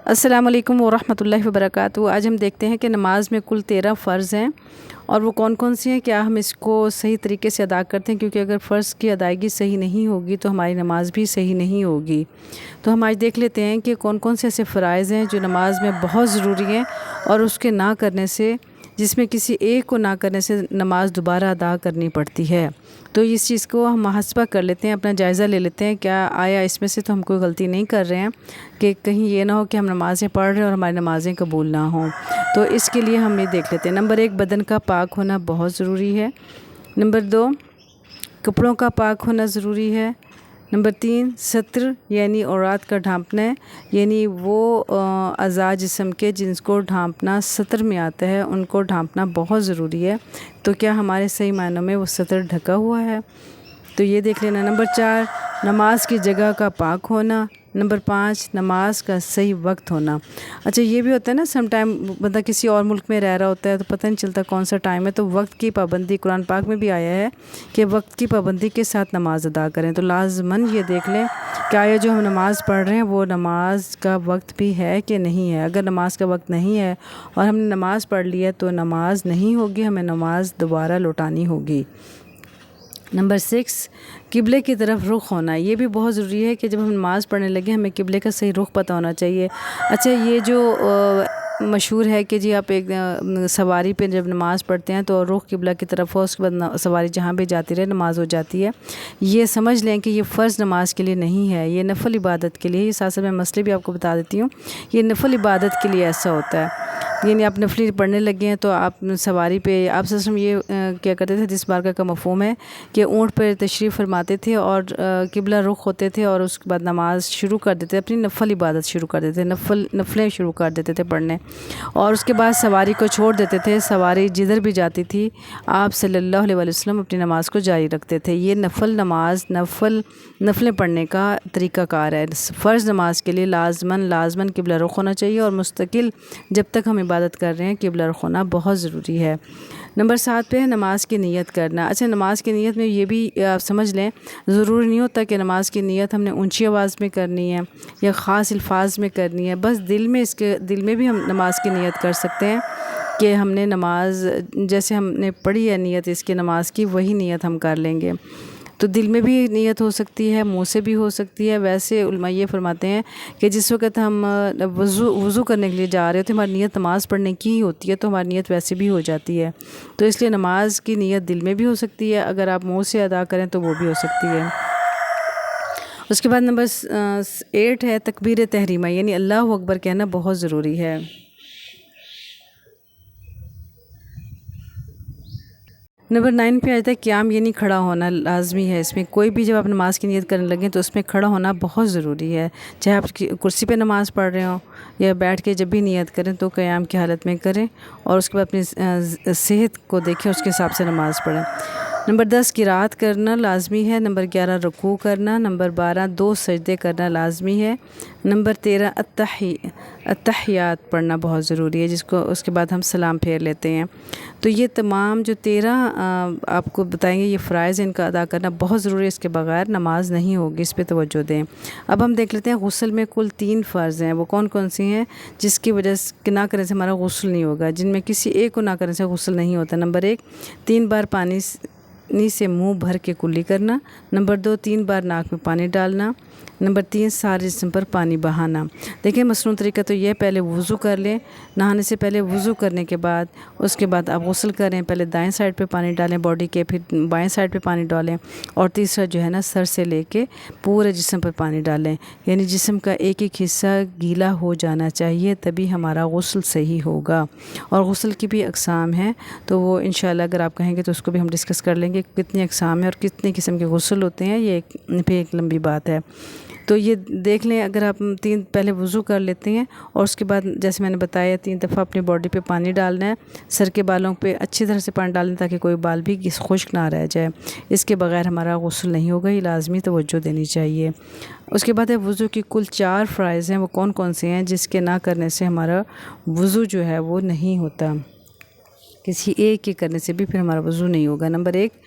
السلام علیکم ورحمۃ اللہ وبرکاتہ۔ آج ہم دیکھتے ہیں کہ نماز میں کل 13 فرض ہیں اور وہ کون کون سی ہیں، کیا ہم اس کو صحیح طریقے سے ادا کرتے ہیں، کیونکہ اگر فرض کی ادائیگی صحیح نہیں ہوگی تو ہماری نماز بھی صحیح نہیں ہوگی۔ تو ہم آج دیکھ لیتے ہیں کہ کون کون سے ایسے فرائض ہیں جو نماز میں بہت ضروری ہیں اور اس کے نہ کرنے سے، جس میں کسی ایک کو نہ کرنے سے نماز دوبارہ ادا کرنی پڑتی ہے۔ تو اس چیز کو ہم محاسبہ کر لیتے ہیں، اپنا جائزہ لے لیتے ہیں، کیا آیا اس میں سے تو ہم کوئی غلطی نہیں کر رہے ہیں کہ کہیں یہ نہ ہو کہ ہم نمازیں پڑھ رہے ہیں اور ہماری نمازیں قبول نہ ہوں۔ تو اس کے لیے ہم یہ دیکھ لیتے ہیں۔ نمبر 1، بدن کا پاک ہونا بہت ضروری ہے۔ نمبر 2، کپڑوں کا پاک ہونا ضروری ہے۔ نمبر 3، ستر یعنی عورات کا ڈھانپنا ہے، یعنی وہ اعضاء جسم کے جن کو ڈھانپنا ستر میں آتا ہے ان کو ڈھانپنا بہت ضروری ہے۔ تو کیا ہمارے صحیح معنوں میں وہ ستر ڈھکا ہوا ہے، تو یہ دیکھ لینا۔ نمبر 4، نماز کی جگہ کا پاک ہونا۔ نمبر 5، نماز کا صحیح وقت ہونا۔ اچھا، یہ بھی ہوتا ہے نا، سم ٹائم بندہ کسی اور ملک میں رہ رہا ہوتا ہے تو پتہ نہیں چلتا کون سا ٹائم ہے، تو وقت کی پابندی قرآن پاک میں بھی آیا ہے کہ وقت کی پابندی کے ساتھ نماز ادا کریں۔ تو لازماً یہ دیکھ لیں کہ آیا جو ہم نماز پڑھ رہے ہیں وہ نماز کا وقت بھی ہے کہ نہیں ہے۔ اگر نماز کا وقت نہیں ہے اور ہم نے نماز پڑھ لی ہے تو نماز نہیں ہوگی، ہمیں نماز دوبارہ لوٹانی ہوگی۔ نمبر 6، قبلے کی طرف رخ ہونا۔ یہ بھی بہت ضروری ہے کہ جب ہم نماز پڑھنے لگیں ہمیں قبلے کا صحیح رخ پتہ ہونا چاہیے۔ اچھا، یہ جو مشہور ہے کہ جی آپ ایک سواری پہ جب نماز پڑھتے ہیں تو رخ قبلہ کی طرف ہو، اس کے بعد سواری جہاں بھی جاتی رہے نماز ہو جاتی ہے، یہ سمجھ لیں کہ یہ فرض نماز کے لیے نہیں ہے، یہ نفل عبادت کے لیے۔ یہ ساتھ ساتھ میں مسئلے بھی آپ کو بتا دیتی ہوں، یہ نفل عبادت کے لیے ایسا ہوتا ہے، یعنی آپ نفلی پڑھنے لگے ہیں تو آپ سواری پہ، آپ سے یہ کیا کرتے تھے، جس بار کا مفہوم ہے کہ اونٹ پہ تشریف فرماتے تھے اور قبلہ رخ ہوتے تھے اور اس کے بعد نماز شروع کر دیتے، اپنی نفل عبادت شروع کر دیتے، نفلیں شروع کر دیتے تھے پڑھنے، اور اس کے بعد سواری کو چھوڑ دیتے تھے۔ سواری جدھر بھی جاتی تھی آپ صلی اللہ علیہ وسلم اپنی نماز کو جاری رکھتے تھے۔ یہ نفل نماز، نفلیں پڑھنے کا طریقہ کار ہے۔ فرض نماز کے لیے لازماً قبلہ رخ ہونا چاہیے اور مستقل جب تک ہم عبادت کر رہے ہیں قبلہ رخ ہونا بہت ضروری ہے۔ نمبر 7 پہ ہے نماز کی نیت کرنا۔ اچھا، نماز کی نیت میں یہ بھی آپ سمجھ لیں، ضروری نہیں ہوتا کہ نماز کی نیت ہم نے اونچی آواز میں کرنی ہے یا خاص الفاظ میں کرنی ہے، بس دل میں بھی ہم نماز کی نیت کر سکتے ہیں کہ ہم نے نماز جیسے ہم نے پڑھی ہے نیت اس کی نماز کی، وہی نیت ہم کر لیں گے۔ تو دل میں بھی نیت ہو سکتی ہے، منہ سے بھی ہو سکتی ہے۔ ویسے علماء یہ فرماتے ہیں کہ جس وقت ہم وضو کرنے کے لیے جا رہے ہوتے ہیں، ہماری نیت نماز پڑھنے کی ہی ہوتی ہے، تو ہماری نیت ویسے بھی ہو جاتی ہے۔ تو اس لیے نماز کی نیت دل میں بھی ہو سکتی ہے، اگر آپ منہ سے ادا کریں تو وہ بھی ہو سکتی ہے۔ اس کے بعد نمبر 8 ہے تکبیر تحریمہ، یعنی اللہ اکبر کہنا بہت ضروری ہے۔ نمبر 9 پہ آتا ہے قیام، یعنی کھڑا ہونا لازمی ہے۔ اس میں کوئی بھی جب آپ نماز کی نیت کرنے لگیں تو اس میں کھڑا ہونا بہت ضروری ہے، چاہے آپ کرسی پہ نماز پڑھ رہے ہوں یا بیٹھ کے جب بھی نیت کریں تو قیام کی حالت میں کریں، اور اس کے بعد اپنی صحت کو دیکھیں، اس کے حساب سے نماز پڑھیں۔ نمبر 10 قرات کرنا لازمی ہے۔ نمبر 11 رکوع کرنا۔ نمبر 12 2 سجدے کرنا لازمی ہے۔ نمبر 13 اتحیات پڑھنا بہت ضروری ہے، جس کو اس کے بعد ہم سلام پھیر لیتے ہیں۔ تو یہ تمام جو 13 آپ کو بتائیں گے یہ فرائض، ان کا ادا کرنا بہت ضروری ہے، اس کے بغیر نماز نہیں ہوگی، اس پہ توجہ دیں۔ اب ہم دیکھ لیتے ہیں غسل میں کل 3 فرض ہیں، وہ کون کون سی ہیں جس کی وجہ سے نہ کرنے سے ہمارا غسل نہیں ہوگا، جن میں کسی ایک کو نہ کرنے سے غسل نہیں ہوتا۔ نمبر 1 3 بار پانی سے منہ بھر کے کلی کرنا۔ نمبر 2 3 بار ناک میں پانی ڈالنا۔ نمبر 3 سارے جسم پر پانی بہانا۔ دیکھیں مصنوعی طریقہ تو یہ، پہلے وضو کر لیں، نہانے سے پہلے وضو کرنے کے بعد اس کے بعد آپ غسل کریں، پہلے دائیں سائڈ پہ پانی ڈالیں باڈی کے، پھر بائیں سائڈ پہ پانی ڈالیں، اور تیسرا جو ہے نا سر سے لے کے پورے جسم پر پانی ڈالیں، یعنی جسم کا ایک ایک حصہ گیلا ہو جانا چاہیے، تبھی ہمارا غسل صحیح ہوگا۔ اور غسل کی بھی اقسام ہیں، تو وہ انشاءاللہ اگر آپ کہیں گے تو اس کو بھی ہم ڈسکس کر لیں گے، کتنی اقسام ہیں اور کتنے قسم کے غسل ہوتے ہیں، یہ ایک لمبی بات ہے۔ تو یہ دیکھ لیں، اگر آپ 3 پہلے وضو کر لیتے ہیں اور اس کے بعد جیسے میں نے بتایا 3 دفعہ اپنی باڈی پہ پانی ڈالنا ہے، سر کے بالوں پہ اچھی طرح سے پانی ڈالنا تاکہ کوئی بال بھی خشک نہ رہ جائے، اس کے بغیر ہمارا غسل نہیں ہوگا، یہ لازمی توجہ دینی چاہیے۔ اس کے بعد ہے وضو کی کل 4 فرائض ہیں، وہ کون کون سے ہیں جس کے نہ کرنے سے ہمارا وضو جو ہے وہ نہیں ہوتا، کسی ایک کے کرنے سے بھی پھر ہمارا وضو نہیں ہوگا۔ نمبر 1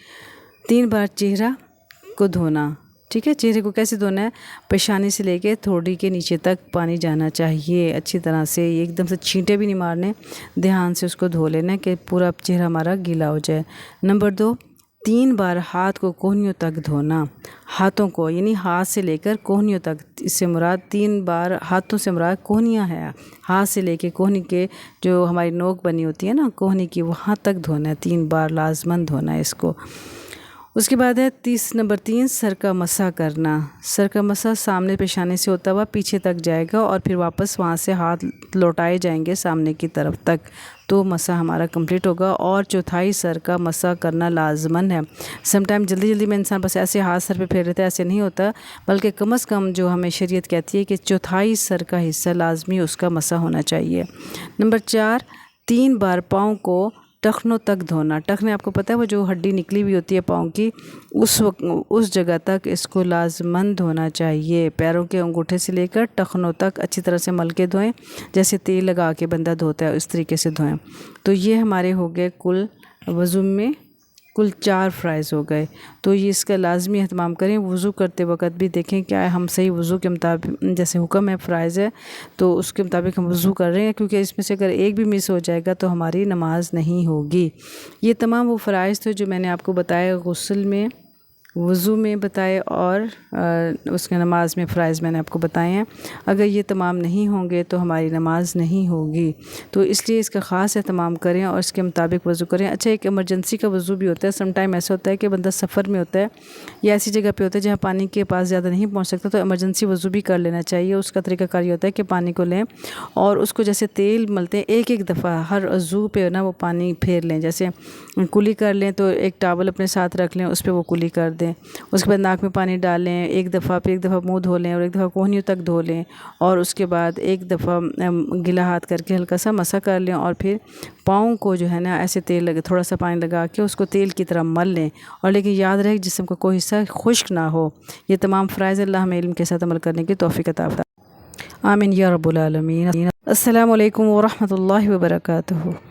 3 بار چہرہ کو دھونا، ٹھیک ہے، چہرے کو کیسے دھونا ہے، پیشانی سے لے کے تھوڑی کے نیچے تک پانی جانا چاہیے اچھی طرح سے، ایک دم سے چھینٹے بھی نہیں مارنے، دھیان سے اس کو دھو لینا کہ پورا چہرہ ہمارا گیلا ہو جائے۔ نمبر 2، 3 بار ہاتھ کو کوہنیوں تک دھونا، ہاتھوں کو یعنی ہاتھ سے لے کر کوہنیوں تک، اس سے مراد 3 بار ہاتھوں سے مراد کوہنیاں ہے، ہاتھ سے لے کے کوہنی کے جو ہماری نوک بنی ہوتی ہے نا کوہنی کی، وہاں تک دھونا ہے، 3 بار لازماً دھونا ہے اس کو۔ اس کے بعد ہے نمبر 3، سر کا مسح کرنا۔ سر کا مسح سامنے پیشانی سے ہوتا ہوا پیچھے تک جائے گا اور پھر واپس وہاں سے ہاتھ لوٹائے جائیں گے سامنے کی طرف تک، تو مسح ہمارا کمپلیٹ ہوگا۔ اور چوتھائی سر کا مسح کرنا لازماً ہے۔ سم ٹائم جلدی میں انسان بس ایسے ہاتھ سر پہ پھیر لیتا ہے، ایسے نہیں ہوتا، بلکہ کم از کم جو ہمیں شریعت کہتی ہے کہ چوتھائی سر کا حصہ لازمی اس کا مسح ہونا چاہیے۔ نمبر 4، 3 بار پاؤں کو ٹخنوں تک دھونا۔ ٹخنے آپ کو پتہ ہے وہ جو ہڈی نکلی ہوئی ہوتی ہے پاؤں کی، اس جگہ تک اس کو لازماً دھونا چاہیے۔ پیروں کے انگوٹھے سے لے کر ٹخنوں تک اچھی طرح سے مل کے دھوئیں، جیسے تیل لگا کے بندہ دھوتا ہے اس طریقے سے دھوئیں۔ تو یہ ہمارے ہو گئے کل وضو میں 4 فرائض ہو گئے، تو یہ اس کا لازمی اہتمام کریں۔ وضو کرتے وقت بھی دیکھیں کیا ہم صحیح وضو کے مطابق، جیسے حکم ہے فرائض ہے تو اس کے مطابق ہم وضو کر رہے ہیں، کیونکہ اس میں سے اگر ایک بھی مس ہو جائے گا تو ہماری نماز نہیں ہوگی۔ یہ تمام وہ فرائض تھے جو میں نے آپ کو بتایا، غسل میں، وضو میں بتائے، اور اس کے نماز میں فرائض میں نے آپ کو بتائے ہیں۔ اگر یہ تمام نہیں ہوں گے تو ہماری نماز نہیں ہوگی، تو اس لیے اس کا خاص اہتمام کریں اور اس کے مطابق وضو کریں۔ اچھا، ایک ایمرجنسی کا وضو بھی ہوتا ہے، سم ٹائم ایسا ہوتا ہے کہ بندہ سفر میں ہوتا ہے یا ایسی جگہ پہ ہوتا ہے جہاں پانی کے پاس زیادہ نہیں پہنچ سکتا، تو ایمرجنسی وضو بھی کر لینا چاہیے۔ اس کا طریقہ کار یہ ہوتا ہے کہ پانی کو لیں اور اس کو جیسے تیل ملتے ہیں ایک دفعہ ہر عضو پہ نا وہ پانی پھیر لیں، جیسے کلی کر لیں تو ایک ٹاول اپنے ساتھ رکھ لیں، اس پہ وہ کلی کر دیں۔ اس کے بعد ناک میں پانی ڈالیں ایک دفعہ، پھر ایک دفعہ منہ دھو لیں اور ایک دفعہ کوہنیوں تک دھو لیں، اور اس کے بعد ایک دفعہ گیلا ہاتھ کر کے ہلکا سا مسح کر لیں، اور پھر پاؤں کو جو ہے نا ایسے تیل لگے، تھوڑا سا پانی لگا کے اس کو تیل کی طرح مل لیں، اور لیکن یاد رہے جسم کا کوئی حصہ خشک نہ ہو۔ یہ تمام فرائض اللہ ہمیں علم کے ساتھ عمل کرنے کی توفیق عطا فرمائے۔ آمین یا رب العالمین۔ السلام علیکم ورحمۃ اللہ وبرکاتہ۔